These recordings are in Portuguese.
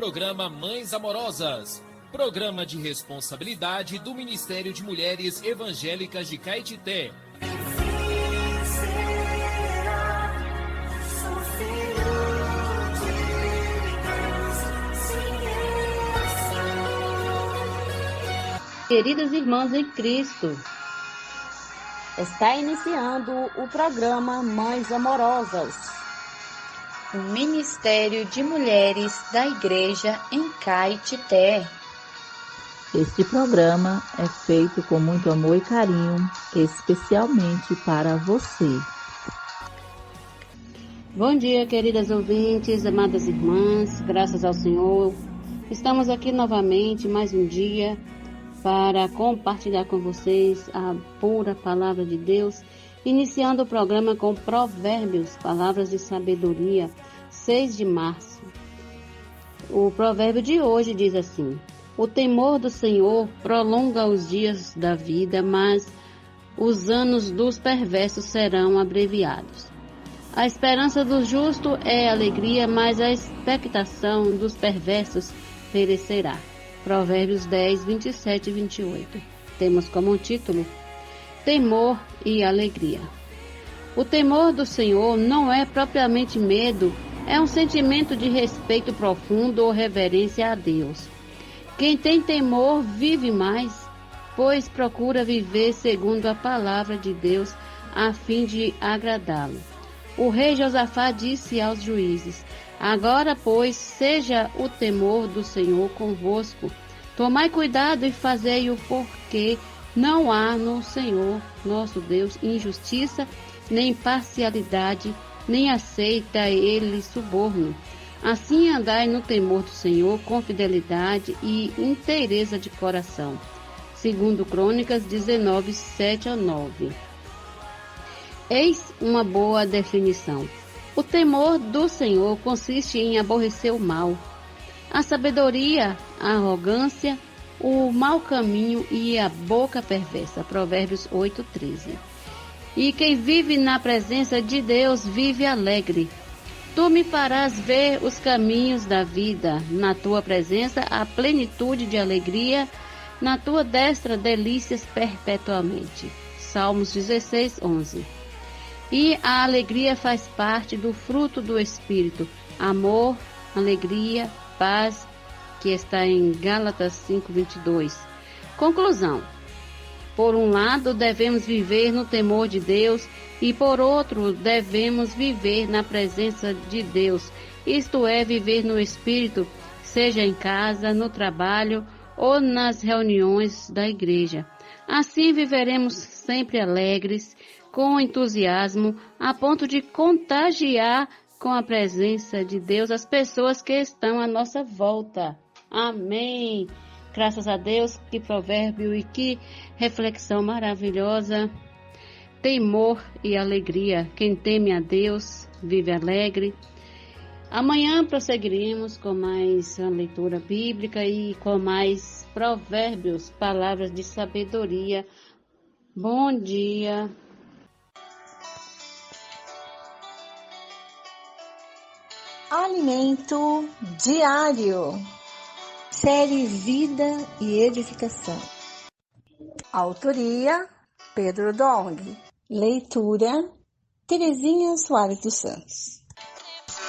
programa Mães Amorosas, programa de responsabilidade do Ministério de Mulheres Evangélicas de Caetité. Queridas irmãs em Cristo, está iniciando o programa Mães Amorosas, o Ministério de Mulheres da Igreja em Caetité. Este programa é feito com muito amor e carinho, especialmente para você. Bom dia, queridas ouvintes, amadas irmãs, graças ao Senhor. Estamos aqui novamente, mais um dia, para compartilhar com vocês a pura palavra de Deus, iniciando o programa com Provérbios, palavras de sabedoria, 6 de março. O provérbio de hoje diz assim: o temor do Senhor prolonga os dias da vida, mas os anos dos perversos serão abreviados. A esperança do justo é alegria, mas a expectação dos perversos perecerá. Provérbios 10, 27 e 28. Temos como título Temor e Alegria. O temor do Senhor não é propriamente medo, é um sentimento de respeito profundo ou reverência a Deus. Quem tem temor vive mais, pois procura viver segundo a palavra de Deus a fim de agradá-lo. O rei Josafá disse aos juízes: agora, pois, seja o temor do Senhor convosco. Tomai cuidado e fazei-o, porque não há no Senhor, nosso Deus, injustiça, nem parcialidade, nem aceita ele suborno. Assim andai no temor do Senhor com fidelidade e inteireza de coração. Segundo Crônicas 19, 7 a 9. Eis uma boa definição. O temor do Senhor consiste em aborrecer o mal, a sabedoria, a arrogância, o mau caminho e a boca perversa. Provérbios 8:13. E quem vive na presença de Deus vive alegre. Tu me farás ver os caminhos da vida. Na tua presença há plenitude de alegria, na tua destra delícias perpetuamente. Salmos 16:11. E a alegria faz parte do fruto do Espírito, amor, alegria, paz, que está em Gálatas 5:22. Conclusão. Por um lado, devemos viver no temor de Deus e, por outro, devemos viver na presença de Deus, isto é, viver no Espírito, seja em casa, no trabalho ou nas reuniões da igreja. Assim viveremos sempre alegres, com entusiasmo, a ponto de contagiar com a presença de Deus as pessoas que estão à nossa volta. Amém. Graças a Deus, que provérbio e que reflexão maravilhosa. Temor e alegria. Quem teme a Deus vive alegre. Amanhã prosseguiremos com mais uma leitura bíblica e com mais provérbios, palavras de sabedoria. Bom dia. Alimento diário. Série Vida e Edificação. Autoria: Pedro Dong. Leitura: Terezinha Soares dos Santos.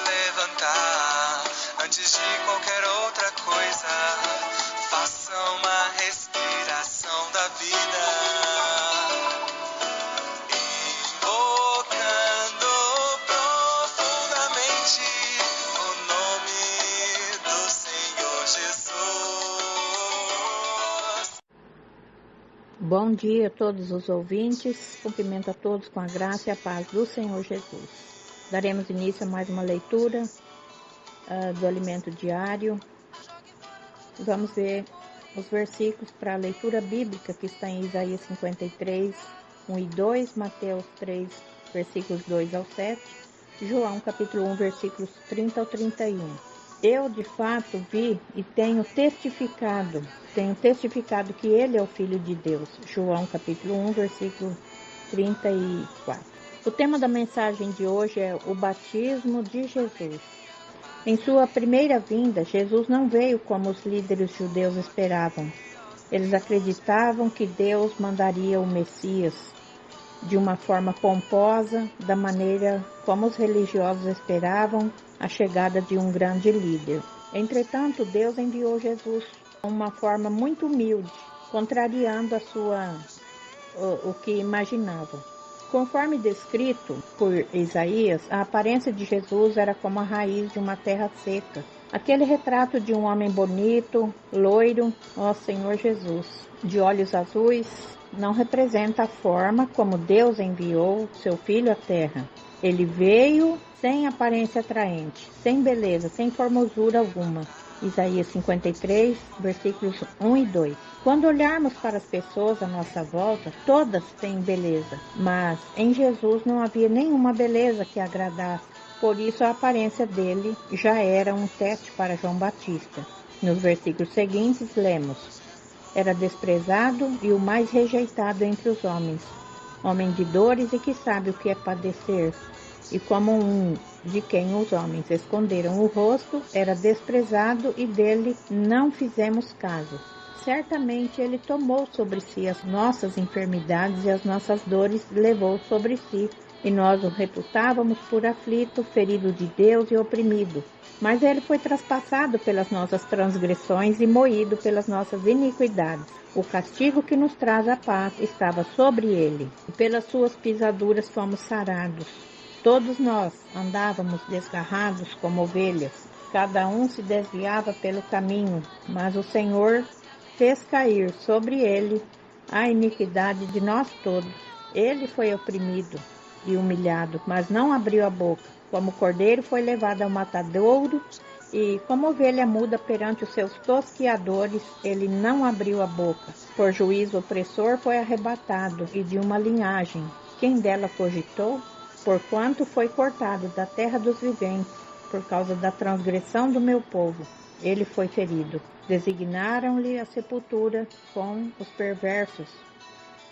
Levantar antes de qualquer outra coisa. Faça uma respiração da vida. Invocando profundamente o nome do Senhor Jesus. Bom dia a todos os ouvintes, cumprimento a todos com a graça e a paz do Senhor Jesus. Daremos início a mais uma leitura do alimento diário. Vamos ver os versículos para a leitura bíblica que está em Isaías 53, 1 e 2, Mateus 3, versículos 2 ao 7, João capítulo 1, versículos 30 ao 31. Eu, de fato, vi e tenho testificado que ele é o Filho de Deus. João capítulo 1, versículo 34. O tema da mensagem de hoje é o batismo de Jesus. Em sua primeira vinda, Jesus não veio como os líderes judeus esperavam. Eles acreditavam que Deus mandaria o Messias de uma forma pomposa, da maneira como os religiosos esperavam a chegada de um grande líder. Entretanto, Deus enviou Jesus de uma forma muito humilde, contrariando o que imaginavam. Conforme descrito por Isaías, a aparência de Jesus era como a raiz de uma terra seca. Aquele retrato de um homem bonito, loiro, ó Senhor Jesus, de olhos azuis, não representa a forma como Deus enviou seu Filho à terra. Ele veio sem aparência atraente, sem beleza, sem formosura alguma. Isaías 53, versículos 1 e 2. Quando olharmos para as pessoas à nossa volta, todas têm beleza, mas em Jesus não havia nenhuma beleza que agradasse. Por isso a aparência dele já era um teste para João Batista. Nos versículos seguintes lemos: era desprezado e o mais rejeitado entre os homens, homem de dores e que sabe o que é padecer, e como um de quem os homens esconderam o rosto, era desprezado e dele não fizemos caso. Certamente ele tomou sobre si as nossas enfermidades e as nossas dores levou sobre si, e nós o reputávamos por aflito, ferido de Deus e oprimido. Mas ele foi traspassado pelas nossas transgressões e moído pelas nossas iniquidades. O castigo que nos traz a paz estava sobre ele, e pelas suas pisaduras fomos sarados. Todos nós andávamos desgarrados como ovelhas, cada um se desviava pelo caminho, mas o Senhor fez cair sobre ele a iniquidade de nós todos. Ele foi oprimido e humilhado, mas não abriu a boca. Como cordeiro foi levado ao matadouro, e como ovelha muda perante os seus tosquiadores, ele não abriu a boca. Por juízo opressor foi arrebatado, e de uma linhagem, quem dela cogitou? Porquanto foi cortado da terra dos viventes, por causa da transgressão do meu povo, ele foi ferido. Designaram-lhe a sepultura com os perversos,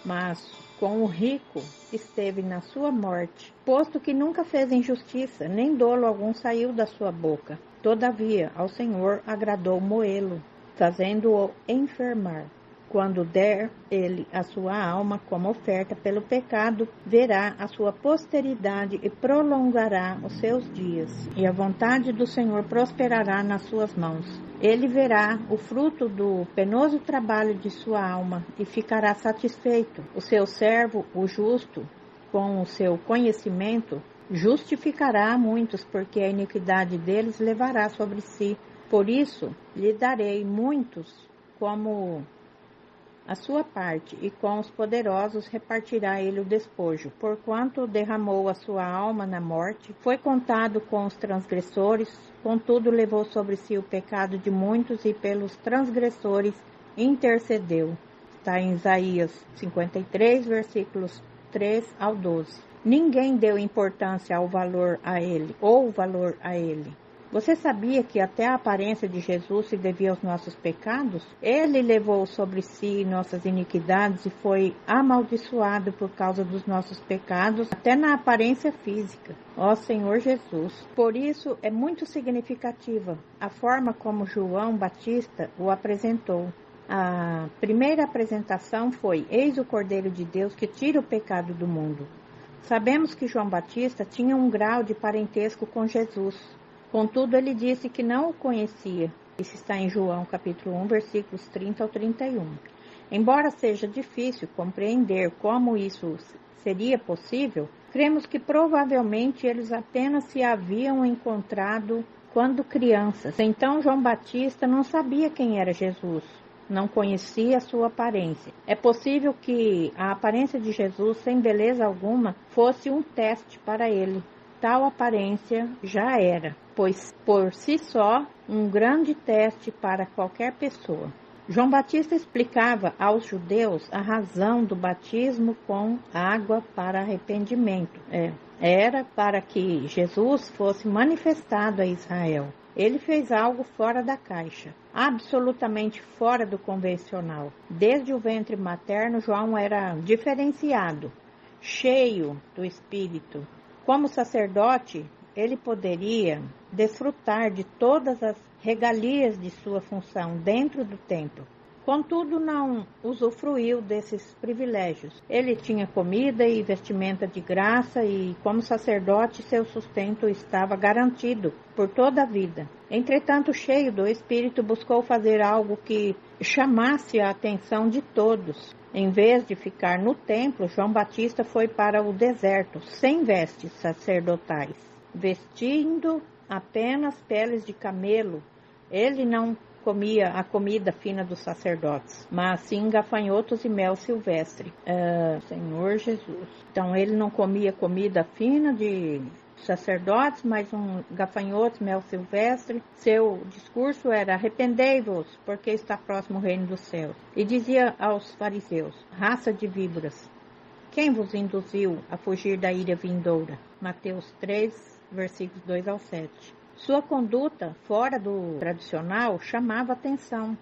mas com o rico esteve na sua morte, posto que nunca fez injustiça, nem dolo algum saiu da sua boca. Todavia, ao Senhor agradou moê-lo, fazendo-o enfermar. Quando der ele a sua alma como oferta pelo pecado, verá a sua posteridade e prolongará os seus dias. E a vontade do Senhor prosperará nas suas mãos. Ele verá o fruto do penoso trabalho de sua alma e ficará satisfeito. O seu servo, o justo, com o seu conhecimento, justificará a muitos, porque a iniquidade deles levará sobre si. Por isso, lhe darei muitos como a sua parte, e com os poderosos repartirá ele o despojo. Porquanto derramou a sua alma na morte, foi contado com os transgressores, contudo levou sobre si o pecado de muitos e pelos transgressores intercedeu. Está em Isaías 53, versículos 3 ao 12. Ninguém deu importância ao valor a ele, ou valor a ele. Você sabia que até a aparência de Jesus se devia aos nossos pecados? Ele levou sobre si nossas iniquidades e foi amaldiçoado por causa dos nossos pecados, até na aparência física. Ó Senhor Jesus! Por isso é muito significativa a forma como João Batista o apresentou. A primeira apresentação foi: eis o Cordeiro de Deus que tira o pecado do mundo. Sabemos que João Batista tinha um grau de parentesco com Jesus. Contudo, ele disse que não o conhecia. Isso está em João, capítulo 1, versículos 30 ao 31. Embora seja difícil compreender como isso seria possível, cremos que provavelmente eles apenas se haviam encontrado quando crianças. Então, João Batista não sabia quem era Jesus, não conhecia a sua aparência. É possível que a aparência de Jesus, sem beleza alguma, fosse um teste para ele. Tal aparência já era, pois por si só, um grande teste para qualquer pessoa. João Batista explicava aos judeus a razão do batismo com água para arrependimento. Era para que Jesus fosse manifestado a Israel. Ele fez algo fora da caixa, absolutamente fora do convencional. Desde o ventre materno, João era diferenciado, cheio do Espírito. Como sacerdote, ele poderia desfrutar de todas as regalias de sua função dentro do templo. Contudo, não usufruiu desses privilégios. Ele tinha comida e vestimenta de graça e, como sacerdote, seu sustento estava garantido por toda a vida. Entretanto, cheio do Espírito, buscou fazer algo que chamasse a atenção de todos. Em vez de ficar no templo, João Batista foi para o deserto, sem vestes sacerdotais, vestindo apenas peles de camelo. Ele não comia a comida fina dos sacerdotes, mas sim gafanhotos e mel silvestre. Senhor Jesus. Então ele não comia comida fina de sacerdotes, mas gafanhotos, mel silvestre. Seu discurso era: arrependei-vos, porque está próximo o reino dos céus. E dizia aos fariseus: raça de víboras, quem vos induziu a fugir da ira vindoura? Mateus 3, versículos 2 ao 7. Sua conduta, fora do tradicional, chamava atenção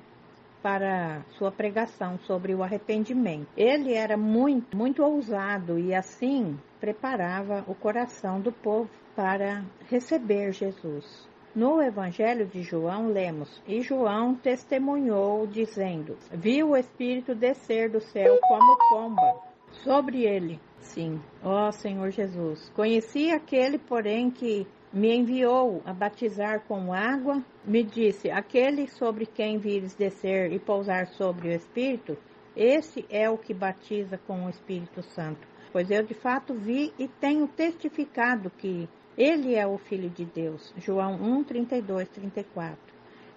para sua pregação sobre o arrependimento. Ele era muito ousado e assim preparava o coração do povo para receber Jesus. No Evangelho de João lemos: e João testemunhou dizendo: viu o Espírito descer do céu como pomba sobre ele. Sim, ó Senhor Jesus. Conheci aquele, porém, que me enviou a batizar com água, me disse: aquele sobre quem vires descer e pousar sobre o Espírito, esse é o que batiza com o Espírito Santo. Pois eu de fato vi e tenho testificado que ele é o Filho de Deus. João 1, 32, 34.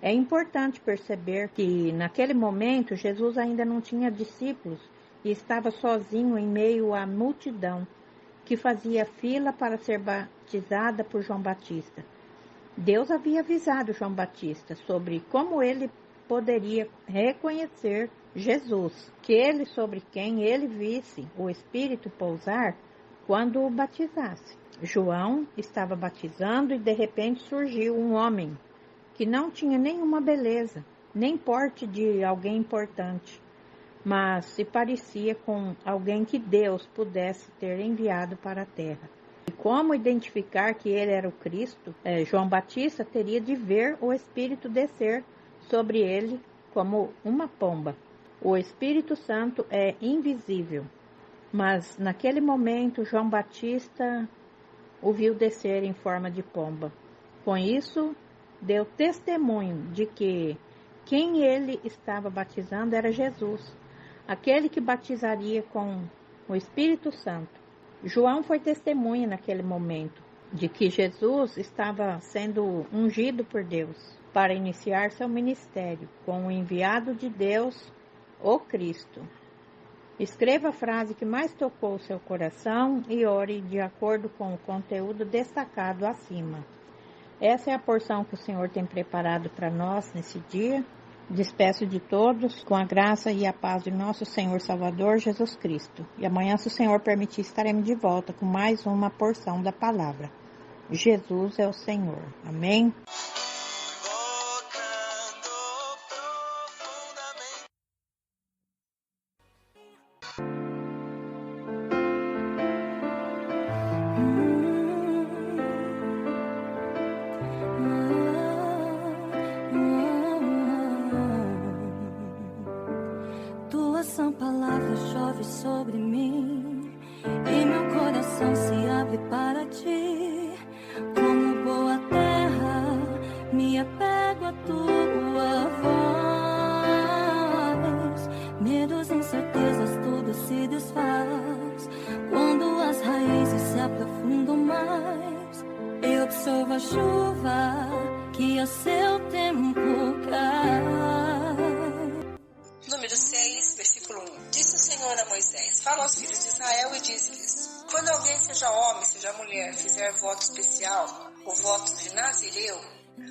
É importante perceber que naquele momento Jesus ainda não tinha discípulos e estava sozinho em meio à multidão que fazia fila para ser batizada por João Batista. Deus havia avisado João Batista sobre como ele poderia reconhecer Jesus, aquele sobre quem ele visse o Espírito pousar quando o batizasse. João estava batizando e de repente surgiu um homem que não tinha nenhuma beleza, nem porte de alguém importante, mas se parecia com alguém que Deus pudesse ter enviado para a terra. E como identificar que ele era o Cristo? João Batista teria de ver o Espírito descer sobre ele como uma pomba. O Espírito Santo é invisível, mas naquele momento João Batista o viu descer em forma de pomba. Com isso, deu testemunho de que quem ele estava batizando era Jesus, aquele que batizaria com o Espírito Santo. João foi testemunha naquele momento de que Jesus estava sendo ungido por Deus para iniciar seu ministério com o enviado de Deus, o Cristo. Escreva a frase que mais tocou o seu coração e ore de acordo com o conteúdo destacado acima. Essa é a porção que o Senhor tem preparado para nós nesse dia. Despeço de todos com a graça e a paz de nosso Senhor Salvador Jesus Cristo. E amanhã, se o Senhor permitir, estaremos de volta com mais uma porção da palavra. Jesus é o Senhor. Amém? São palavras chove sobre mim e meu coração se abre para ti. Como boa terra, me apego a tua voz. Medos, incertezas, tudo se desfaz quando as raízes se aprofundam mais. Eu observo a chuva que a seu tempo cai. Número 6, versículo 1. Disse o Senhor a Moisés: fala aos filhos de Israel e diz-lhes: quando alguém, seja homem, seja mulher, fizer voto especial, o voto de Nazireu,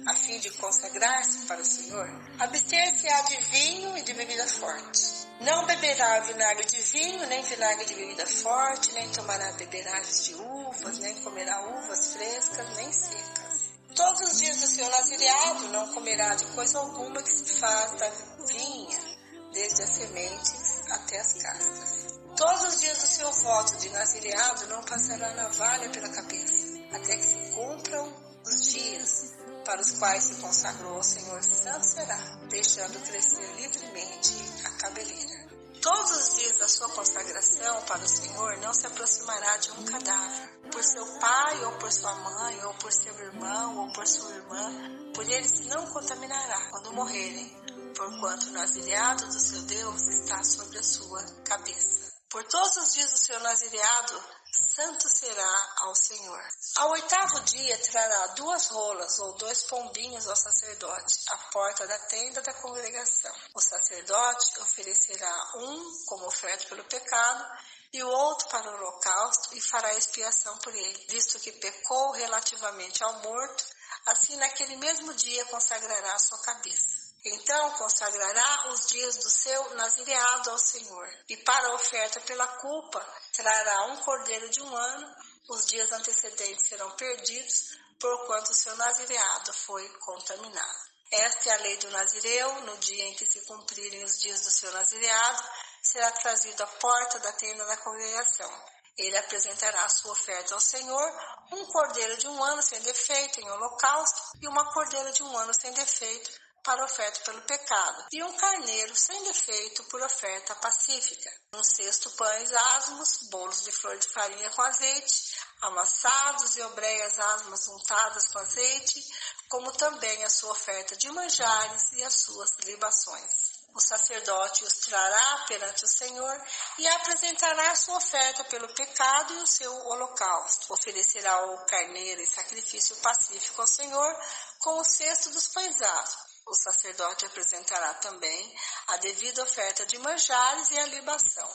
a fim de consagrar-se para o Senhor, abster-se-á de vinho e de bebida forte. Não beberá vinagre de vinho, nem vinagre de bebida forte, nem tomará beberagens de uvas, nem comerá uvas frescas, nem secas. Todos os dias do seu nazireado não comerá de coisa alguma que se faz da vinha, desde as sementes até as castas. Todos os dias do seu voto de nazireado não passará navalha pela cabeça. até que se cumpram os dias para os quais se consagrou ao Senhor, santo será, deixando crescer livremente a cabeleira. Todos os dias da sua consagração para o Senhor não se aproximará de um cadáver, por seu pai, ou por sua mãe, ou por seu irmão, ou por sua irmã, por ele se não contaminará quando morrerem, porquanto o nazireado do seu Deus está sobre a sua cabeça. Por todos os dias do seu nazireado, santo será ao Senhor. Ao 8º dia trará 2 rolas ou 2 pombinhos ao sacerdote, à porta da tenda da congregação. O sacerdote oferecerá um como oferta pelo pecado e o outro para o holocausto e fará expiação por ele, visto que pecou relativamente ao morto, assim naquele mesmo dia consagrará a sua cabeça. Então consagrará os dias do seu nazireado ao Senhor, e para a oferta pela culpa trará um cordeiro de 1 ano, os dias antecedentes serão perdidos, porquanto o seu nazireado foi contaminado. Esta é a lei do nazireu: no dia em que se cumprirem os dias do seu nazireado, será trazido à porta da tenda da congregação. Ele apresentará a sua oferta ao Senhor, um cordeiro de 1 ano sem defeito em holocausto, e uma cordeira de 1 ano sem defeito para oferta pelo pecado, e um carneiro sem defeito por oferta pacífica. Um cesto pães asmos, bolos de flor de farinha com azeite, amassados e obreias asmas untadas com azeite, como também a sua oferta de manjares e as suas libações. O sacerdote os trará perante o Senhor e apresentará a sua oferta pelo pecado e o seu holocausto. Oferecerá o carneiro em sacrifício pacífico ao Senhor com o cesto dos pães asmos. O sacerdote apresentará também a devida oferta de manjares e a libação.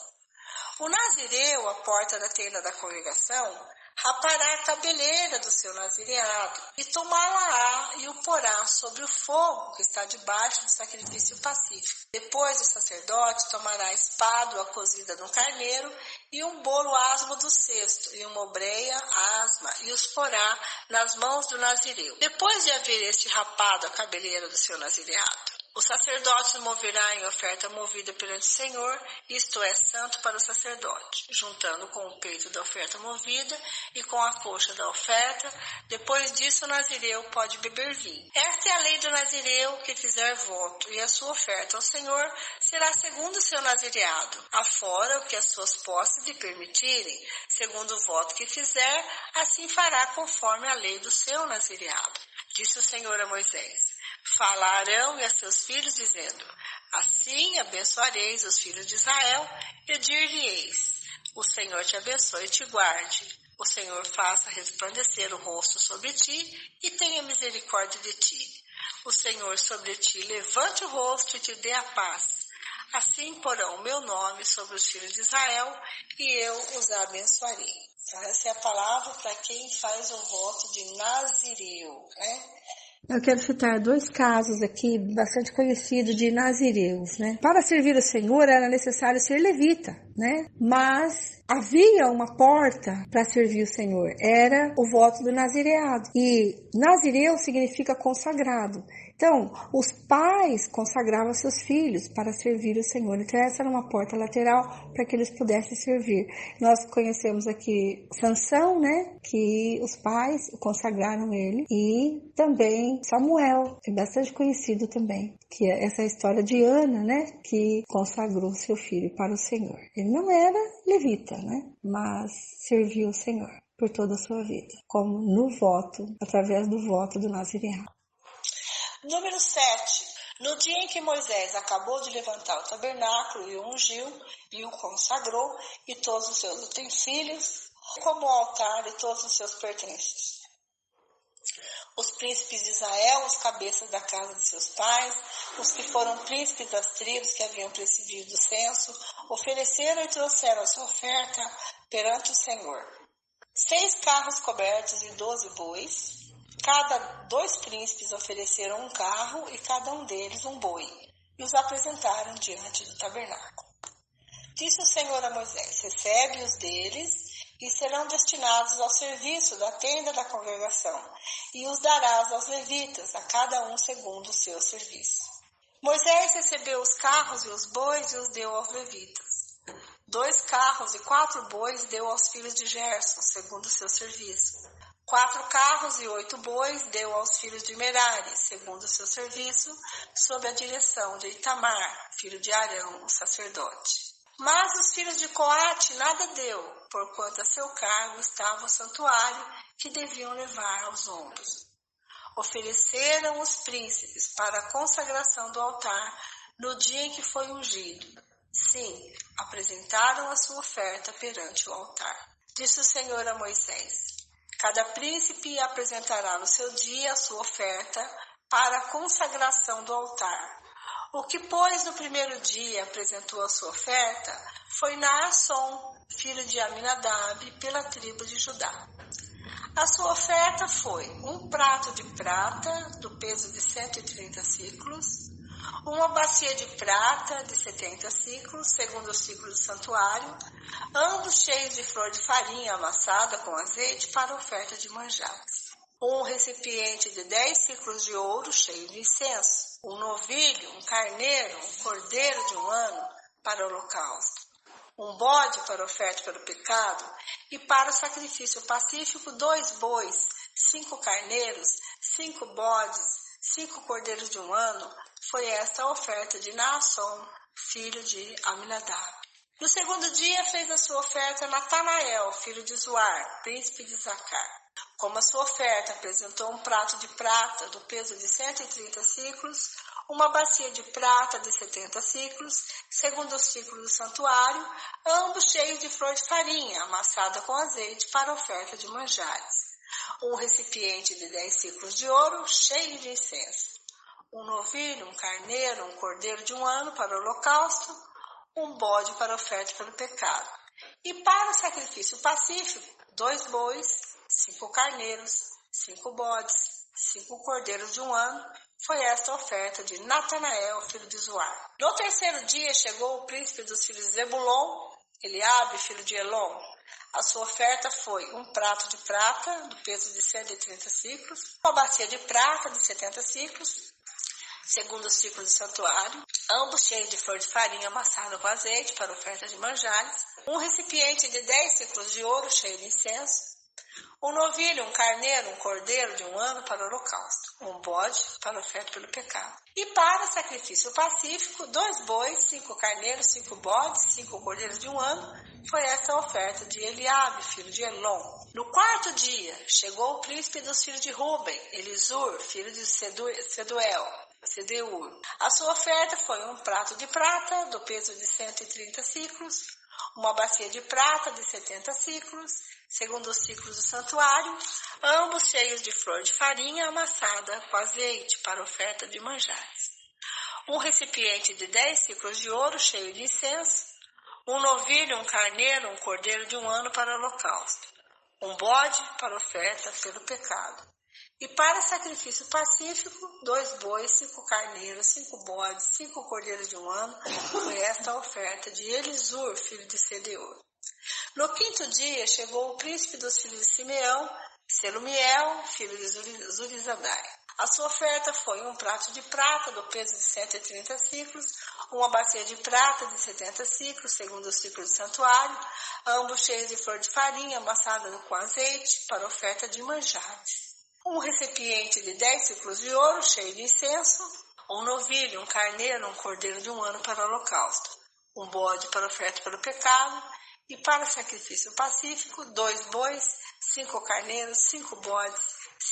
O nazireu, à porta da tenda da congregação, rapará a cabeleira do seu nazireado e tomá-la-á e o porá sobre o fogo que está debaixo do sacrifício pacífico. Depois o sacerdote tomará a espádua cozida no carneiro e um bolo asmo do cesto e uma obreia asma e os porá nas mãos do nazireu. Depois de haver este rapado a cabeleira do seu nazireado, o sacerdote moverá em oferta movida perante o Senhor, isto é, santo para o sacerdote, juntando com o peito da oferta movida e com a coxa da oferta. Depois disso, o nazireu pode beber vinho. Esta é a lei do nazireu que fizer voto, e a sua oferta ao Senhor será segundo o seu nazireado, afora o que as suas posses lhe permitirem, segundo o voto que fizer, assim fará conforme a lei do seu nazireado. Disse o Senhor a Moisés: fala a Arão e a seus filhos, dizendo: assim abençoareis os filhos de Israel, e dir-lhe-eis: o Senhor te abençoe e te guarde. O Senhor faça resplandecer o rosto sobre ti e tenha misericórdia de ti. O Senhor sobre ti levante o rosto e te dê a paz. Assim porão o meu nome sobre os filhos de Israel, e eu os abençoarei. Então, essa é a palavra para quem faz o voto de nazireu, né? Eu quero citar 2 casos aqui bastante conhecidos de nazireus, né? Para servir o Senhor era necessário ser levita, né? Mas havia uma porta para servir o Senhor, era o voto do nazireado. E nazireu significa consagrado. Então, os pais consagravam seus filhos para servir o Senhor. Então, essa era uma porta lateral para que eles pudessem servir. Nós conhecemos aqui Sansão, né? Que os pais consagraram ele. E também Samuel, é bastante conhecido também. Que é essa história de Ana, né? Que consagrou seu filho para o Senhor. Ele não era levita, né? Mas serviu o Senhor por toda a sua vida. Como no voto, através do voto do nazireado. Número 7. No dia em que Moisés acabou de levantar o tabernáculo e o ungiu e o consagrou, e todos os seus utensílios, como o altar e todos os seus pertences. Os príncipes de Israel, os cabeças da casa de seus pais, os que foram príncipes das tribos que haviam recebido o censo, ofereceram e trouxeram a sua oferta perante o Senhor. 6 carros cobertos e 12 bois. Cada 2 príncipes ofereceram um carro e cada um deles um boi, e os apresentaram diante do tabernáculo. Disse o Senhor a Moisés: recebe-os deles, e serão destinados ao serviço da tenda da congregação, e os darás aos levitas, a cada um segundo o seu serviço. Moisés recebeu os carros e os bois e os deu aos levitas. 2 carros e 4 bois deu aos filhos de Gerson, segundo o seu serviço. 4 carros e 8 bois deu aos filhos de Merari, segundo o seu serviço, sob a direção de Itamar, filho de Arão, o sacerdote. Mas os filhos de Coate nada deu, porquanto a seu cargo estava o santuário que deviam levar aos ombros. Ofereceram os príncipes para a consagração do altar no dia em que foi ungido. Sim, apresentaram a sua oferta perante o altar. Disse o Senhor a Moisés: cada príncipe apresentará no seu dia a sua oferta para a consagração do altar. O que, pois, no primeiro dia apresentou a sua oferta foi Naasson, filho de Aminadab, pela tribo de Judá. A sua oferta foi um prato de prata do peso de 130 ciclos, uma bacia de prata de 70 ciclos, segundo o ciclo do santuário, ambos cheios de flor de farinha amassada com azeite para oferta de manjares. Um recipiente de 10 ciclos de ouro cheio de incenso, um novilho, um carneiro, um cordeiro de um ano para o holocausto, um bode para oferta pelo pecado e para o sacrifício pacífico 2 bois, 5 carneiros, 5 bodes, 5 cordeiros de um ano. Foi esta a oferta de Naasson, filho de Aminadab. No segundo dia fez a sua oferta Natanael, filho de Zuar, príncipe de Zacar. Como a sua oferta apresentou um prato de prata do peso de 130 ciclos, uma bacia de prata de 70 ciclos, segundo o ciclo do santuário, ambos cheios de flor de farinha, amassada com azeite para oferta de manjares. Um recipiente de 10 ciclos de ouro, cheio de incenso. Um novilho, um carneiro, um cordeiro de um ano para o holocausto, um bode para oferta pelo pecado. E para o sacrifício pacífico, 2 bois, 5 carneiros, 5 bodes, 5 cordeiros de um ano. Foi esta a oferta de Natanael, filho de Zuar. No terceiro dia chegou o príncipe dos filhos de Zebulon, Eliabe, filho de Elon. A sua oferta foi um prato de prata do peso de 130 ciclos, uma bacia de prata de 70 ciclos, segundo o ciclo do santuário, ambos cheios de flor de farinha amassada com azeite para oferta de manjares, um recipiente de 10 ciclos de ouro cheio de incenso, um novilho, um carneiro, um cordeiro de um ano para o holocausto, um bode para oferta pelo pecado. E para sacrifício pacífico, 2 bois, 5 carneiros, 5 bodes, 5 cordeiros de um ano. Foi esta a oferta de Eliabe, filho de Elon. No quarto dia, chegou o príncipe dos filhos de Ruben, Elisur, filho de Sedeur. A sua oferta foi um prato de prata do peso de 130 ciclos, uma bacia de prata de 70 ciclos, segundo o ciclo do santuário, ambos cheios de flor de farinha amassada com azeite para oferta de manjares. Um recipiente de 10 ciclos de ouro cheio de incenso, um novilho, um carneiro, um cordeiro de um ano para o holocausto, um bode para oferta pelo pecado. E para sacrifício pacífico, 2 bois, 5 carneiros, 5 bodes, 5 cordeiros de um ano. Foi esta a oferta de Elisur, filho de Sedeur. No quinto dia chegou o príncipe dos filhos de Simeão, Selumiel, filho de Zurizadai. A sua oferta foi um prato de prata do peso de 130 ciclos, uma bacia de prata de 70 ciclos, segundo o ciclo do santuário, ambos cheios de flor de farinha amassada com azeite para oferta de manjares. Um recipiente de 10 ciclos de ouro cheio de incenso, um novilho, um carneiro, um cordeiro de um ano para o holocausto, um bode para oferta pelo pecado, e para sacrifício pacífico, 2 bois, 5 carneiros, 5 bodes,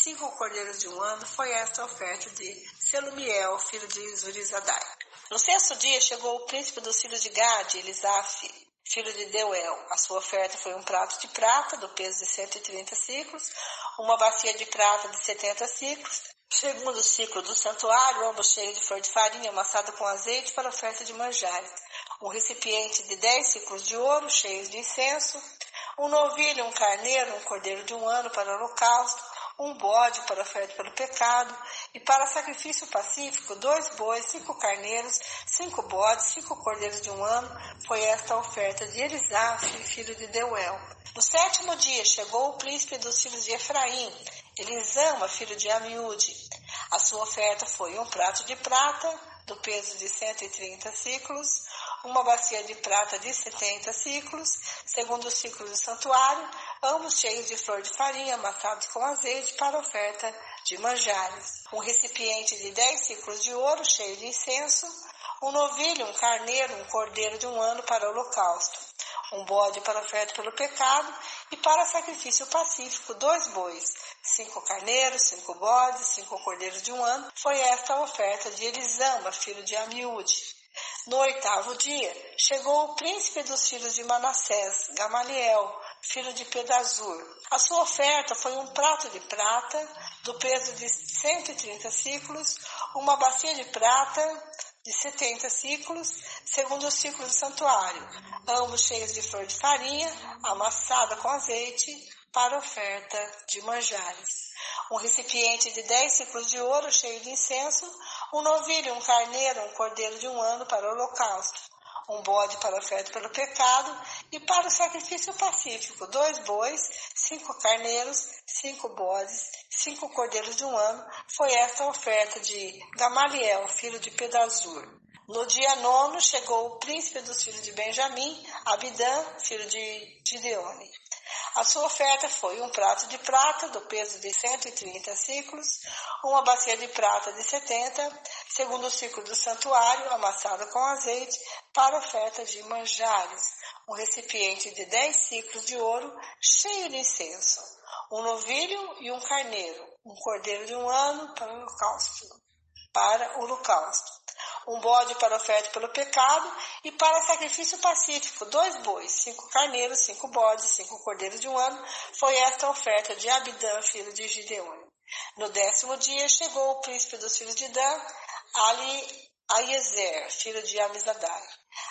5 cordeiros de um ano. Foi esta a oferta de Selumiel, filho de Zurizadai. No sexto dia chegou o príncipe dos filhos de Gade, Elisaf, filho de Deuel. A sua oferta foi um prato de prata do peso de 130 ciclos, uma bacia de prata de 70 ciclos, segundo o ciclo do santuário, ambos cheios de flor de farinha amassada com azeite para oferta de manjares, um recipiente de 10 ciclos de ouro cheios de incenso, um novilho, um carneiro, um cordeiro de um ano para o holocausto, um bode para oferta pelo pecado, e para sacrifício pacífico, 2 bois, 5 carneiros, 5 bodes, 5 cordeiros de um ano. Foi esta a oferta de Elisaf, filho de Deuel. No sétimo dia chegou o príncipe dos filhos de Efraim, Elisama, filho de Amiúde. A sua oferta foi um prato de prata do peso de 130 ciclos, uma bacia de prata de 70 ciclos, segundo o ciclo do santuário, ambos cheios de flor de farinha amassados com azeite para oferta de manjares. Um recipiente de 10 ciclos de ouro cheio de incenso, um novilho, um carneiro, um cordeiro de 1 ano para o holocausto, um bode para oferta pelo pecado e para sacrifício pacífico 2 bois, 5 carneiros, 5 bodes, 5 cordeiros de 1 ano. Foi esta a oferta de Elisama, filho de Amiúde. No 8º dia, chegou o príncipe dos filhos de Manassés, Gamaliel, filho de Pedazur. A sua oferta foi um prato de prata, do peso de 130 ciclos, uma bacia de prata de 70 ciclos, segundo o ciclo do santuário, ambos cheios de flor de farinha, amassada com azeite, para oferta de manjares. Um recipiente de 10 ciclos de ouro cheio de incenso, um novilho, um carneiro, um cordeiro de 1 ano para o holocausto, um bode para oferta pelo pecado e para o sacrifício pacífico 2 bois, 5 carneiros, 5 bodes, 5 cordeiros de 1 ano. Foi esta a oferta de Gamaliel, filho de Pedazur. No dia 9º chegou o príncipe dos filhos de Benjamim, Abidã, filho de Gideone. A sua oferta foi um prato de prata do peso de 130 ciclos, uma bacia de prata de 70, segundo o ciclo do santuário, amassada com azeite, para oferta de manjares, um recipiente de 10 ciclos de ouro cheio de incenso, um novilho e um carneiro, um cordeiro de 1 ano para o holocausto, um bode para oferta pelo pecado e para sacrifício pacífico 2 bois, 5 carneiros, 5 bodes, 5 cordeiros de 1 ano. Foi esta a oferta de Abidã, filho de Gideone. No 10º dia chegou o príncipe dos filhos de Dan, Aiezer, filho de Amizadai.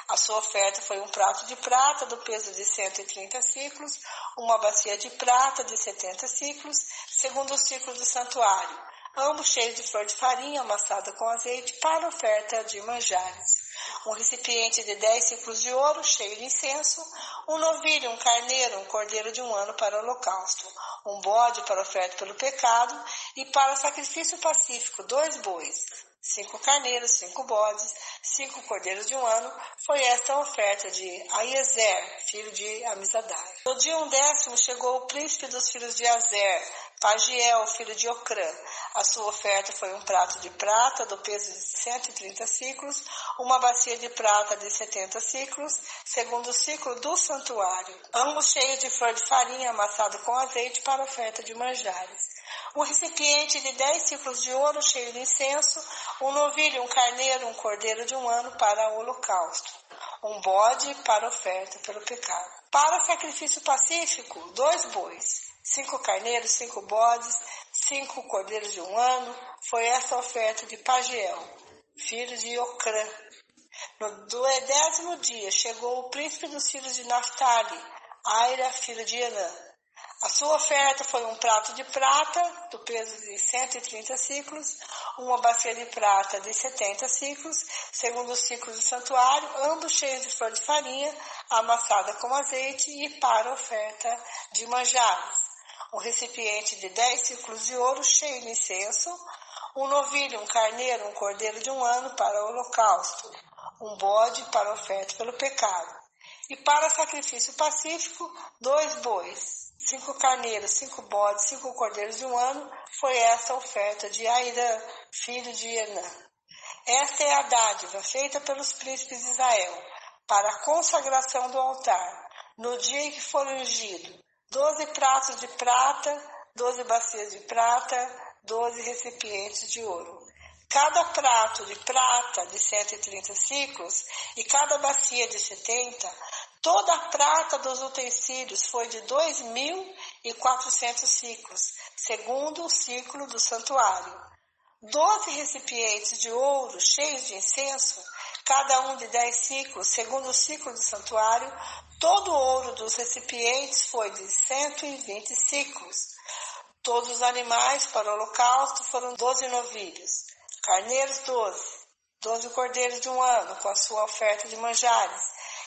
A sua oferta foi um prato de prata do peso de 130 ciclos, uma bacia de prata de 70 ciclos, segundo o ciclo do santuário, ambos cheios de flor de farinha amassada com azeite para oferta de manjares. Um recipiente de 10 ciclos de ouro cheio de incenso, um novilho, um carneiro, um cordeiro de 1 ano para o holocausto, um bode para oferta pelo pecado e para sacrifício pacífico 2 bois, 5 carneiros, 5 bodes, 5 cordeiros de 1 ano. Foi esta a oferta de Aiezer, filho de Amizadai. No dia 10º chegou o príncipe dos filhos de Azer, Pagiel, filho de Ocrã. A sua oferta foi um prato de prata do peso de 130 ciclos, uma bacia de prata de 70 ciclos, segundo o ciclo do santuário, ambos cheios de flor de farinha amassado com azeite para oferta de manjares. Um recipiente de 10 ciclos de ouro cheio de incenso, um novilho, um carneiro, um cordeiro de 1 ano para o holocausto, um bode para oferta pelo pecado. Para sacrifício pacífico, 2 bois, 5 carneiros, 5 bodes, 5 cordeiros de 1 ano. Foi esta a oferta de Pagiel, filho de Ocrã. No 10º dia chegou o príncipe dos filhos de Naftali, Aira, filho de Enã. A sua oferta foi um prato de prata do peso de 130 ciclos, uma bacia de prata de 70 ciclos, segundo o ciclo do santuário, ambos cheios de flor de farinha, amassada com azeite e para oferta de manjares. Um recipiente de 10 ciclos de ouro cheio de incenso, um novilho, um carneiro, um cordeiro de 1 ano para o holocausto, um bode para oferta pelo pecado. E para sacrifício pacífico, 2 bois, 5 carneiros, 5 bodes, 5 cordeiros de 1 ano. Foi essa a oferta de Airã, filho de Enã. Esta é a dádiva feita pelos príncipes de Israel para a consagração do altar, no dia em que for ungido: 12 pratos de prata, 12 bacias de prata, 12 recipientes de ouro. Cada prato de prata de 130 ciclos e cada bacia de 70, toda a prata dos utensílios foi de 2.400 ciclos, segundo o ciclo do santuário. 12 recipientes de ouro cheios de incenso, cada um de 10 ciclos, segundo o ciclo do santuário. Todo o ouro dos recipientes foi de 120 ciclos. Todos os animais para o holocausto foram 12 novilhos, carneiros 12 cordeiros de 1 ano com a sua oferta de manjares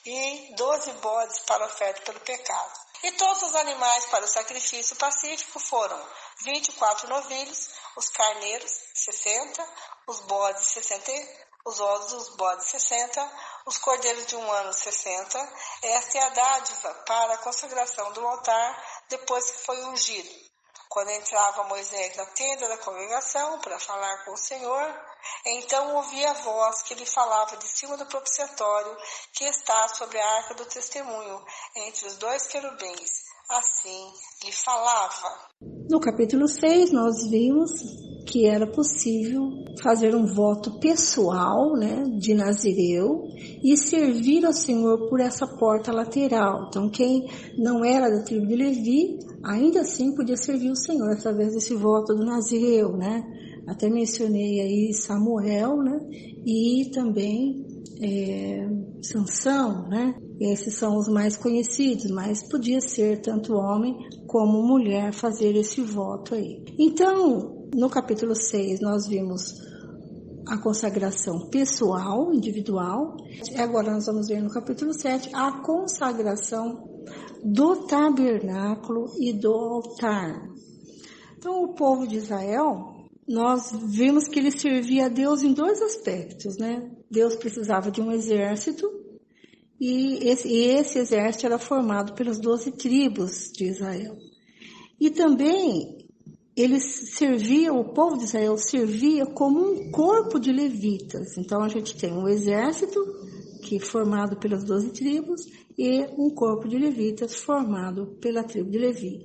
e 12 bodes para oferta pelo pecado. E todos os animais para o sacrifício pacífico foram 24 novilhos, os carneiros 60, os bodes 60, os ovos dos bodes 60, os cordeiros de 1 ano 60. Esta é a dádiva para a consagração do altar depois que foi ungido. Quando entrava Moisés na tenda da congregação para falar com o Senhor, então ouvia a voz que lhe falava de cima do propiciatório que está sobre a arca do testemunho, entre os 2 querubins. Assim lhe falava. No capítulo 6, nós vimos que era possível fazer um voto pessoal, né, de Nazireu e servir ao Senhor por essa porta lateral. Então, quem não era da tribo de Levi, ainda assim podia servir o Senhor através desse voto do Nazireu, né? Até mencionei aí Samuel, né? E também Sansão, né? Esses são os mais conhecidos, mas podia ser tanto homem como mulher fazer esse voto aí. Então, no capítulo 6, nós vimos a consagração pessoal, individual. Agora nós vamos ver no capítulo 7 a consagração do tabernáculo e do altar. Então, o povo de Israel, nós vimos que ele servia a Deus em 2 aspectos, né? Deus precisava de um exército e esse exército era formado pelas 12 tribos de Israel. E também o povo de Israel servia como um corpo de levitas. Então a gente tem um exército que é formado pelas 12 tribos e um corpo de levitas formado pela tribo de Levi.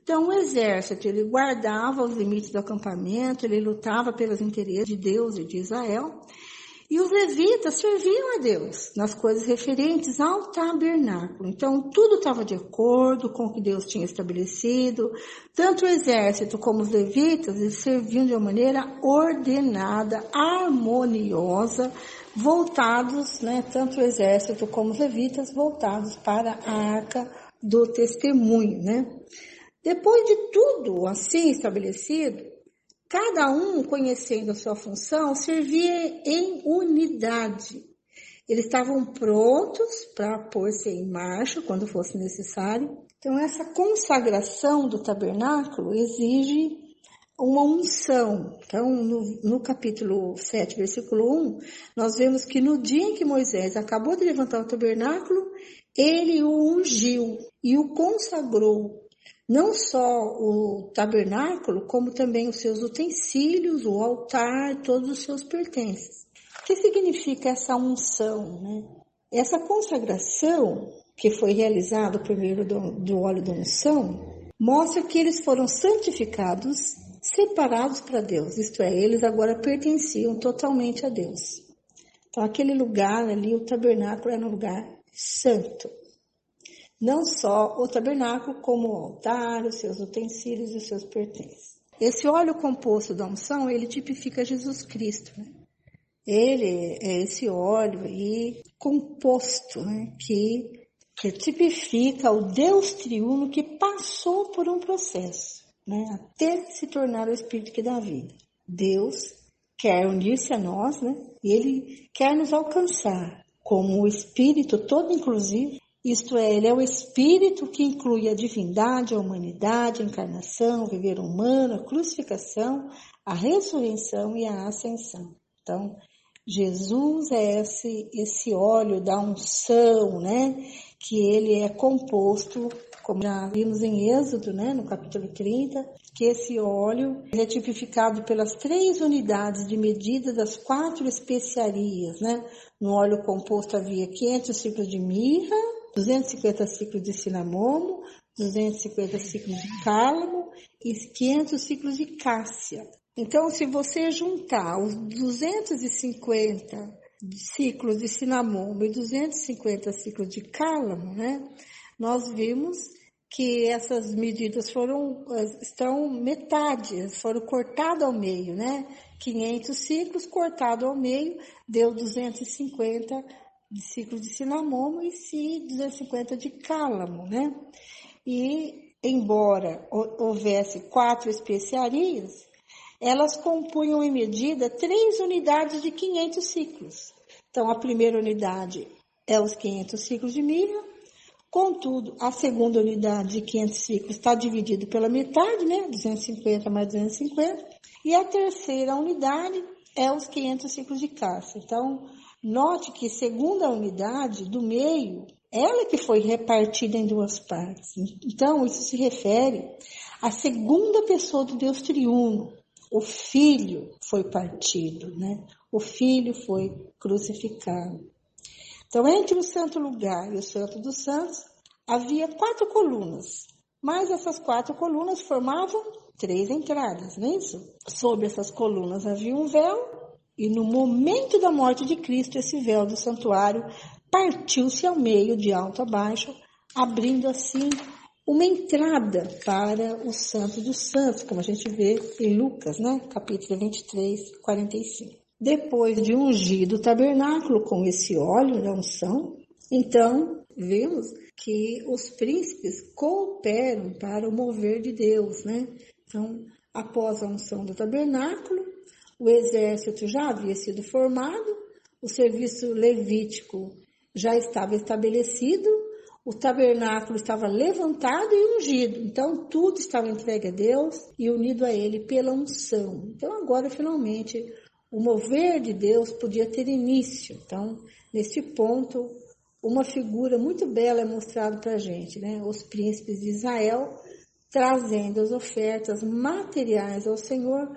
Então o exército, ele guardava os limites do acampamento, ele lutava pelos interesses de Deus e de Israel. E os levitas serviam a Deus nas coisas referentes ao tabernáculo. Então, tudo estava de acordo com o que Deus tinha estabelecido. Tanto o exército como os levitas, eles serviam de uma maneira ordenada, harmoniosa, voltados, né, tanto o exército como os levitas, voltados para a arca do testemunho, né? Depois de tudo assim estabelecido, cada um, conhecendo a sua função, servia em unidade. Eles estavam prontos para pôr-se em marcha quando fosse necessário. Então, essa consagração do tabernáculo exige uma unção. Então, no capítulo 7, versículo 1, nós vemos que no dia em que Moisés acabou de levantar o tabernáculo, ele o ungiu e o consagrou. Não só o tabernáculo, como também os seus utensílios, o altar, todos os seus pertences. O que significa essa unção, né? Essa consagração, que foi realizada por meio do óleo da unção, mostra que eles foram santificados, separados para Deus. Isto é, eles agora pertenciam totalmente a Deus. Então, aquele lugar ali, o tabernáculo, era um lugar santo. Não só o tabernáculo, como o altar, os seus utensílios e os seus pertences. Esse óleo composto da unção, ele tipifica Jesus Cristo, né? Ele é esse óleo aí composto, né? que tipifica o Deus triuno que passou por um processo, né? Até se tornar o Espírito que dá vida. Deus quer unir-se a nós, né? E Ele quer nos alcançar como o Espírito todo inclusivo. Isto é, ele é o Espírito que inclui a divindade, a humanidade, a encarnação, o viver humano, a crucificação, a ressurreição e a ascensão. Então, Jesus é esse óleo da unção, né? Que ele é composto, como já vimos em Êxodo, né? No capítulo 30, que esse óleo é tipificado pelas 3 unidades de medida das 4 especiarias, né? No óleo composto havia 500 ciclos de mirra, 250 ciclos de cinamomo, 250 ciclos de cálamo e 500 ciclos de cássia. Então, se você juntar os 250 ciclos de cinamomo e 250 ciclos de cálamo, né, nós vimos que essas medidas estão metade, foram cortadas ao meio, né? 500 ciclos cortado ao meio deu 250 de ciclo de cinamomo e 250 de cálamo, né? E, embora houvesse 4 especiarias, elas compunham em medida 3 unidades de 500 ciclos. Então, a primeira unidade é os 500 ciclos de mirra, contudo, a segunda unidade de 500 ciclos está dividida pela metade, né? 250 mais 250, e a terceira unidade é os 500 ciclos de caça. Então, note que segunda unidade do meio, ela que foi repartida em duas partes. Então, isso se refere à segunda pessoa do Deus triuno. O Filho foi partido, né? O Filho foi crucificado. Então, entre o santo lugar e o santo dos santos, havia 4 colunas. Mas essas 4 colunas formavam 3 entradas, não é isso? Sobre essas colunas havia um véu, e no momento da morte de Cristo, esse véu do santuário partiu-se ao meio, de alto a baixo, abrindo assim uma entrada para o Santo dos Santos, como a gente vê em Lucas, né? Capítulo 23, 45. Depois de ungir o tabernáculo com esse óleo da unção, então vemos que os príncipes cooperam para o mover de Deus, né? Então, após a unção do tabernáculo, o exército já havia sido formado, o serviço levítico já estava estabelecido, o tabernáculo estava levantado e ungido. Então, tudo estava entregue a Deus e unido a Ele pela unção. Então, agora, finalmente, o mover de Deus podia ter início. Então, nesse ponto, uma figura muito bela é mostrada para a gente, né? Os príncipes de Israel trazendo as ofertas materiais ao Senhor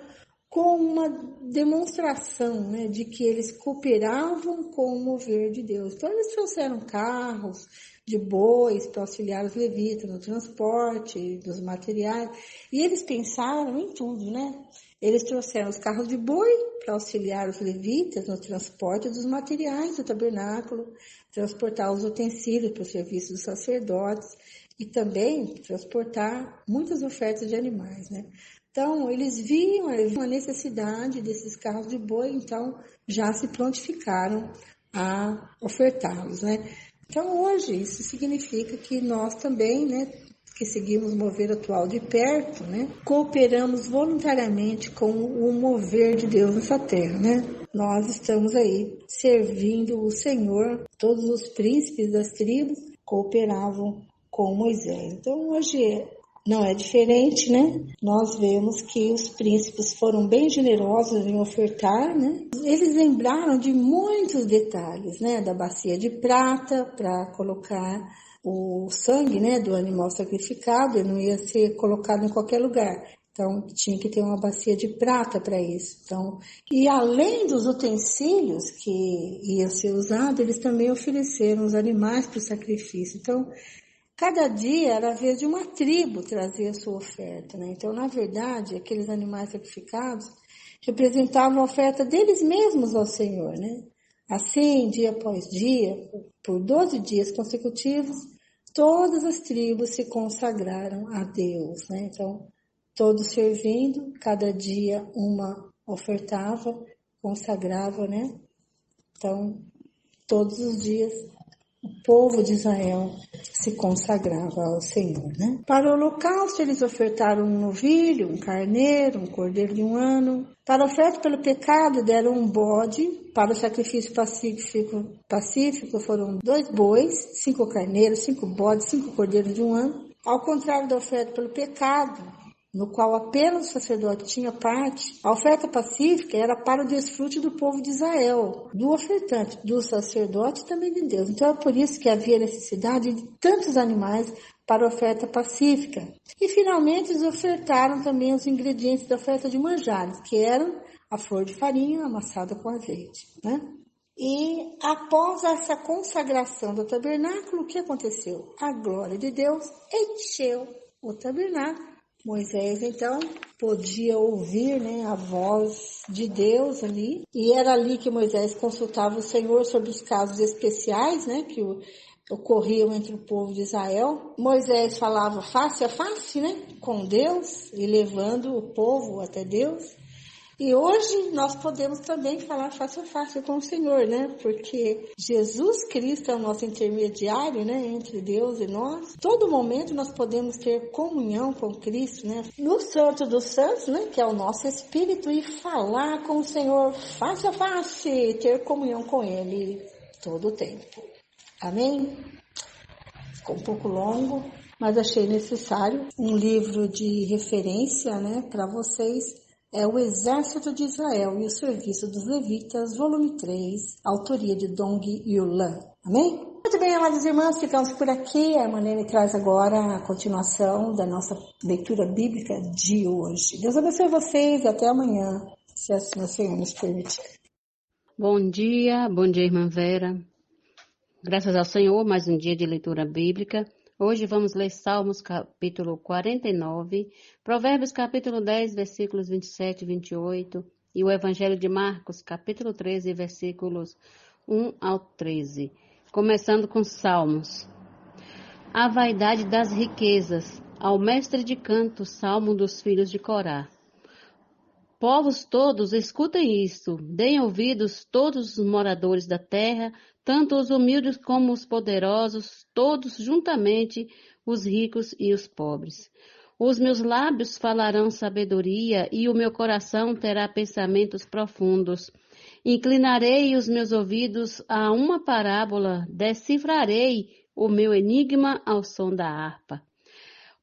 com uma demonstração, né, de que eles cooperavam com o mover de Deus. Então, eles trouxeram carros de bois para auxiliar os levitas no transporte dos materiais. E eles pensaram em tudo, né? Eles trouxeram os carros de boi para auxiliar os levitas no transporte dos materiais do tabernáculo, transportar os utensílios para o serviço dos sacerdotes e também transportar muitas ofertas de animais, né? Então, eles viam a necessidade desses carros de boi, então já se prontificaram a ofertá-los, né? Então, hoje, isso significa que nós também, né, que seguimos o mover atual de perto, né, cooperamos voluntariamente com o mover de Deus nessa terra, né? Nós estamos aí servindo o Senhor, todos os príncipes das tribos cooperavam com Moisés. Então, hoje não é diferente, né? Nós vemos que os príncipes foram bem generosos em ofertar, né? Eles lembraram de muitos detalhes, né? Da bacia de prata para colocar o sangue, né, do animal sacrificado, ele não ia ser colocado em qualquer lugar. Então, tinha que ter uma bacia de prata para isso. Então, e além dos utensílios que iam ser usados, eles também ofereceram os animais para o sacrifício. Então, cada dia era a vez de uma tribo trazer a sua oferta, né? Então, na verdade, aqueles animais sacrificados representavam a oferta deles mesmos ao Senhor, né? Assim, dia após dia, por 12 dias consecutivos, todas as tribos se consagraram a Deus, né? Então, todos servindo, cada dia uma ofertava, consagrava, né? Então, todos os dias o povo de Israel se consagrava ao Senhor, né? Para o holocausto, eles ofertaram um novilho, um carneiro, um cordeiro de 1 ano. Para a oferta pelo pecado, deram um bode. Para o sacrifício pacífico foram 2 bois, 5 carneiros, 5 bodes, 5 cordeiros de 1 ano. Ao contrário da oferta pelo pecado, no qual apenas o sacerdote tinha parte, a oferta pacífica era para o desfrute do povo de Israel, do ofertante, do sacerdote e também de Deus. Então é por isso que havia necessidade de tantos animais para a oferta pacífica. E finalmente eles ofertaram também os ingredientes da oferta de manjares, que eram a flor de farinha amassada com azeite, né? E após essa consagração do tabernáculo, o que aconteceu? A glória de Deus encheu o tabernáculo. Moisés, então, podia ouvir, né, a voz de Deus ali, e era ali que Moisés consultava o Senhor sobre os casos especiais, né, que ocorriam entre o povo de Israel. Moisés falava face a face, né, com Deus, e levando o povo até Deus. E hoje nós podemos também falar face a face com o Senhor, né? Porque Jesus Cristo é o nosso intermediário, né? Entre Deus e nós. Todo momento nós podemos ter comunhão com Cristo, né? No Santo dos Santos, né? Que é o nosso Espírito, e falar com o Senhor face a face, ter comunhão com Ele todo o tempo. Amém? Ficou um pouco longo, mas achei necessário um livro de referência, né? Para vocês. é o Exército de Israel e o Serviço dos Levitas, volume 3, autoria de Dong Yulan. Amém? Muito bem, amadas irmãs, ficamos por aqui. A irmã Nene traz agora a continuação da nossa leitura bíblica de hoje. Deus abençoe vocês e até amanhã, se assim o Senhor nos permitir. Bom dia, irmã Vera. Graças ao Senhor, mais um dia de leitura bíblica. Hoje vamos ler Salmos capítulo 49, Provérbios capítulo 10, versículos 27 e 28 e o Evangelho de Marcos capítulo 13, versículos 1 ao 13. Começando com Salmos. A vaidade das riquezas, ao mestre de canto, salmo dos filhos de Corá. Povos todos, escutem isto, deem ouvidos todos os moradores da terra, tanto os humildes como os poderosos, todos juntamente, os ricos e os pobres. Os meus lábios falarão sabedoria e o meu coração terá pensamentos profundos. Inclinarei os meus ouvidos a uma parábola, decifrarei o meu enigma ao som da harpa.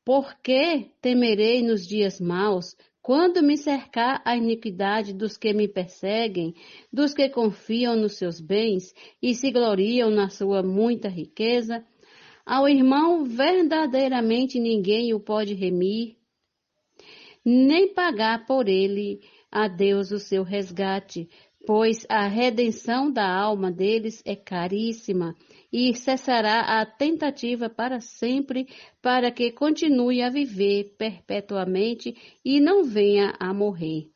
Por que temerei nos dias maus, quando me cercar a iniquidade dos que me perseguem, dos que confiam nos seus bens e se gloriam na sua muita riqueza? Ao irmão verdadeiramente ninguém o pode remir, nem pagar por ele a Deus o seu resgate, pois a redenção da alma deles é caríssima, e cessará a tentativa para sempre, para que continue a viver perpetuamente e não venha a morrer.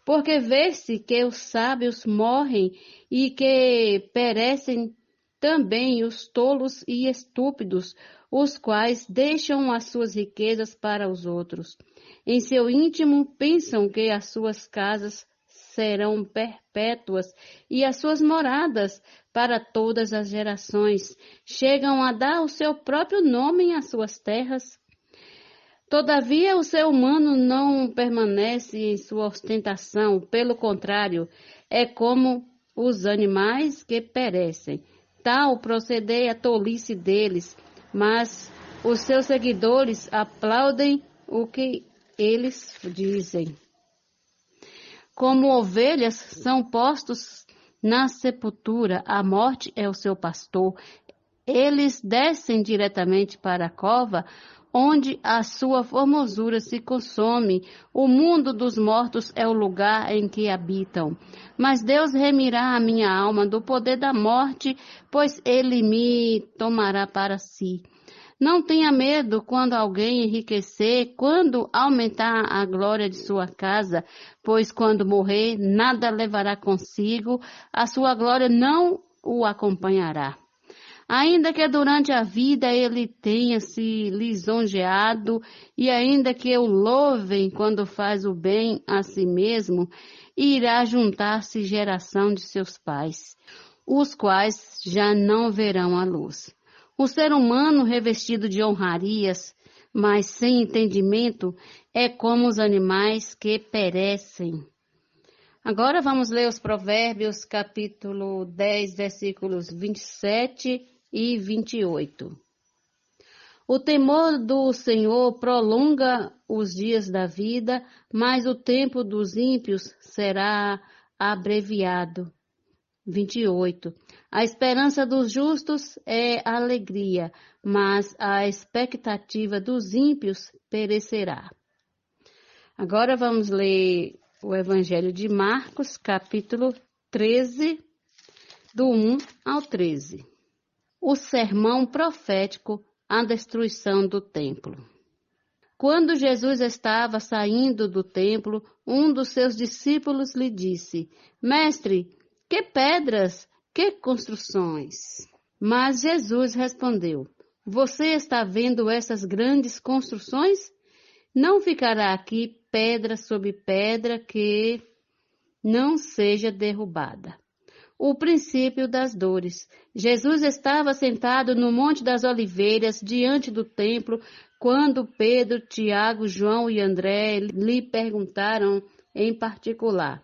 Porque vê-se que os sábios morrem e que perecem também os tolos e estúpidos, os quais deixam as suas riquezas para os outros. Em seu íntimo pensam que as suas casas serão perpétuas e as suas moradas para todas as gerações. Chegam a dar o seu próprio nome às suas terras. Todavia, o ser humano não permanece em sua ostentação. Pelo contrário, é como os animais que perecem. Tal proceder a tolice deles, mas os seus seguidores aplaudem o que eles dizem. Como ovelhas são postos na sepultura, a morte é o seu pastor. Eles descem diretamente para a cova, onde a sua formosura se consome. O mundo dos mortos é o lugar em que habitam. Mas Deus remirá a minha alma do poder da morte, pois ele me tomará para si. Não tenha medo quando alguém enriquecer, quando aumentar a glória de sua casa, pois quando morrer, nada levará consigo, a sua glória não o acompanhará. Ainda que durante a vida ele tenha se lisonjeado, e ainda que o louvem quando faz o bem a si mesmo, irá juntar-se geração de seus pais, os quais já não verão a luz. O ser humano revestido de honrarias, mas sem entendimento, é como os animais que perecem. Agora vamos ler os Provérbios, capítulo 10, versículos 27 e 28. O temor do Senhor prolonga os dias da vida, mas o tempo dos ímpios será abreviado. 28. A esperança dos justos é alegria, mas a expectativa dos ímpios perecerá. Agora vamos ler o Evangelho de Marcos, capítulo 13, do 1 ao 13. O sermão profético à destruição do templo. Quando Jesus estava saindo do templo, um dos seus discípulos lhe disse: Mestre, que pedras, que construções! Mas Jesus respondeu: Você está vendo essas grandes construções? Não ficará aqui pedra sobre pedra que não seja derrubada. O princípio das dores. Jesus estava sentado no Monte das Oliveiras, diante do templo, quando Pedro, Tiago, João e André lhe perguntaram em particular: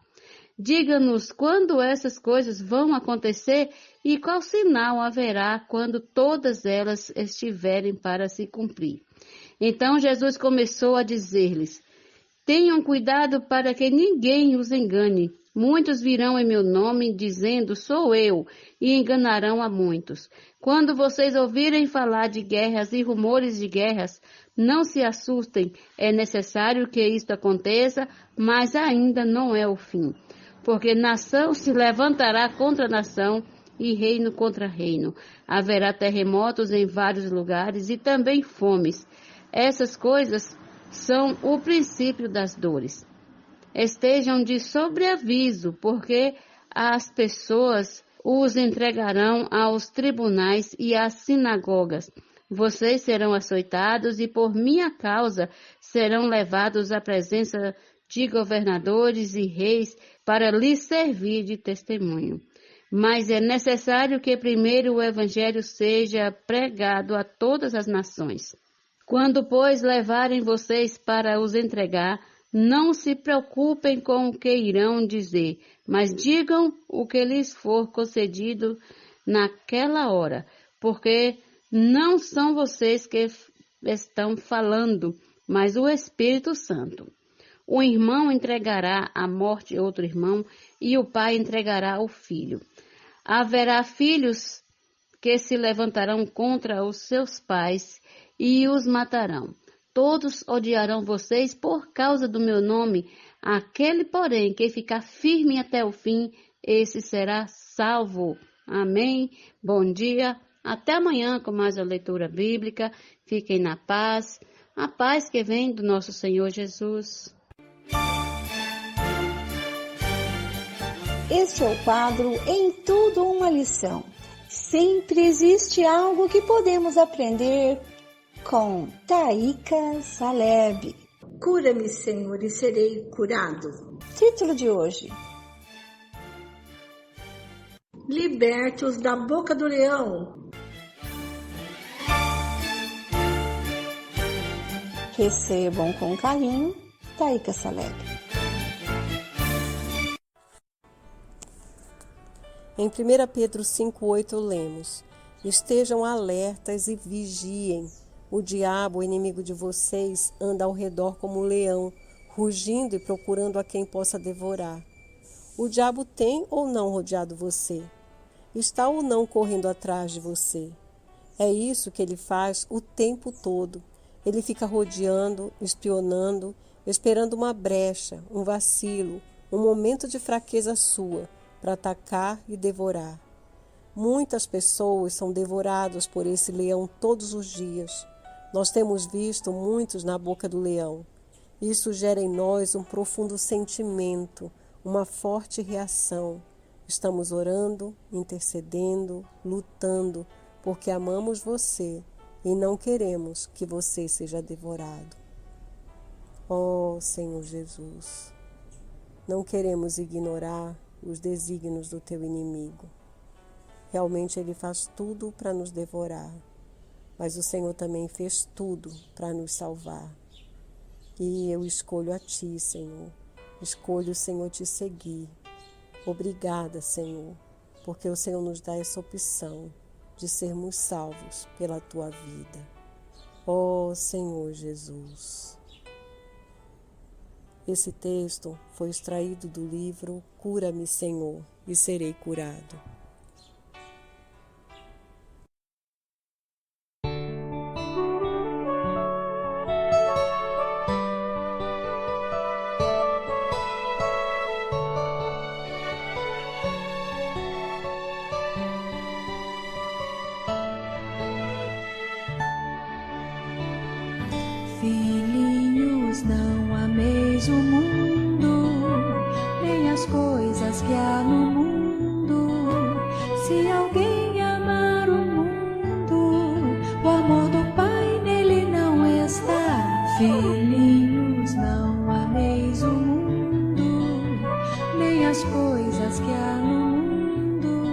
Diga-nos quando essas coisas vão acontecer e qual sinal haverá quando todas elas estiverem para se cumprir. Então Jesus começou a dizer-lhes: Tenham cuidado para que ninguém os engane. Muitos virão em meu nome, dizendo, sou eu, e enganarão a muitos. Quando vocês ouvirem falar de guerras e rumores de guerras, não se assustem. É necessário que isto aconteça, mas ainda não é o fim. Porque nação se levantará contra nação e reino contra reino. Haverá terremotos em vários lugares e também fomes. Essas coisas são o princípio das dores. Estejam de sobreaviso, porque as pessoas os entregarão aos tribunais e às sinagogas. Vocês serão açoitados e por minha causa serão levados à presença de governadores e reis para lhes servir de testemunho. Mas é necessário que primeiro o evangelho seja pregado a todas as nações. Quando, pois, levarem vocês para os entregar, não se preocupem com o que irão dizer, mas digam o que lhes for concedido naquela hora, porque não são vocês que estão falando, mas o Espírito Santo. O irmão entregará à morte outro irmão, e o pai entregará o filho. Haverá filhos que se levantarão contra os seus pais e os matarão. Todos odiarão vocês por causa do meu nome. Aquele, porém, que ficar firme até o fim, esse será salvo. Amém. Bom dia. Até amanhã com mais a leitura bíblica. Fiquem na paz. A paz que vem do nosso Senhor Jesus. Este é o quadro Em Tudo Uma Lição. Sempre existe algo que podemos aprender com Taíka Saleb. Cura-me, Senhor, e serei curado. Título de hoje: Libertos da boca do leão. Recebam com carinho, Taíka Saleb. Em 1 Pedro 5,8 lemos: Estejam alertas e vigiem. O diabo, o inimigo de vocês, anda ao redor como um leão, rugindo e procurando a quem possa devorar. O diabo tem ou não rodeado você? Está ou não correndo atrás de você? É isso que ele faz o tempo todo. Ele fica rodeando, espionando, esperando uma brecha, um vacilo, um momento de fraqueza sua, para atacar e devorar. Muitas pessoas são devoradas por esse leão todos os dias. Nós temos visto muitos na boca do leão. Isso gera em nós um profundo sentimento, uma forte reação. Estamos orando, intercedendo, lutando, porque amamos você e não queremos que você seja devorado. Oh, Senhor Jesus, não queremos ignorar os desígnios do teu inimigo. Realmente ele faz tudo para nos devorar, mas o Senhor também fez tudo para nos salvar. E eu escolho a Ti, Senhor. Escolho, Senhor, Te seguir. Obrigada, Senhor, porque o Senhor nos dá essa opção de sermos salvos pela Tua vida. Ó Senhor Jesus. Esse texto foi extraído do livro Cura-me, Senhor, e serei curado. Filhinhos, não ameis o mundo, nem as coisas que há no mundo. Se alguém amar o mundo, o amor do Pai nele não está. Filhinhos, não ameis o mundo, nem as coisas que há no mundo.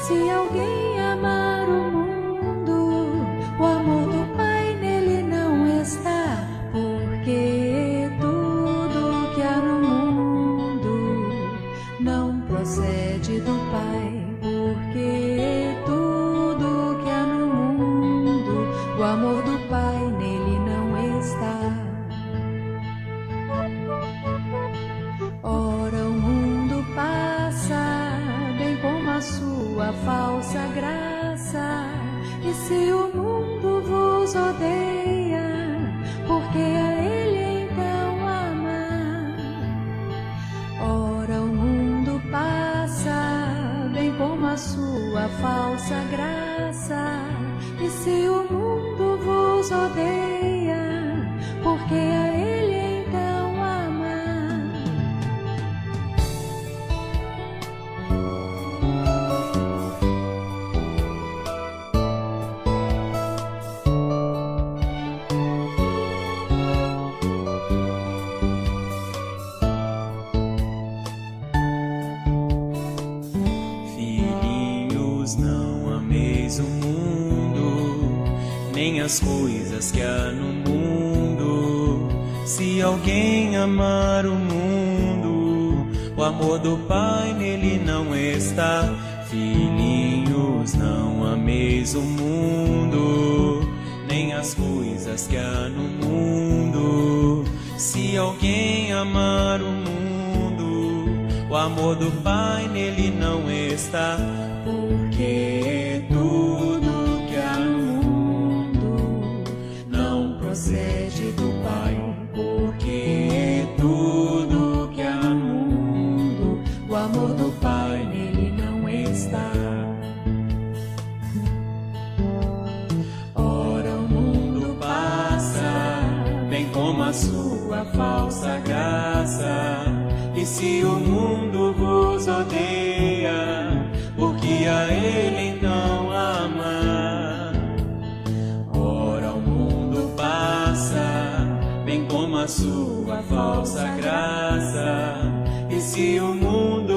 Se alguém amar o mundo, o amor do Pai nele não está. Porque tudo que há no mundo não procede do Pai. Porque tudo que há no mundo, o amor do Pai nele não está. falsa graça. E se o mundo vos odeia, porque a Ele então ama. Filhinhos, não ameis o mundo, nem as coisas que há no mundo. Se alguém amar o mundo, o amor do Pai nele não está. Filhinhos, não ameis o mundo, nem as coisas que há no mundo. Se alguém amar o mundo, o amor do Pai nele não está. Porque tudo que há no mundo não procede do Pai. Porque tudo que há no mundo, o amor do Pai nele não está. Ora, o mundo passa, bem como a sua falsa graça. E se o mundo vos odeia, porque a Ele então ama. Ora, o mundo passa, bem como a sua falsa graça. E se o mundo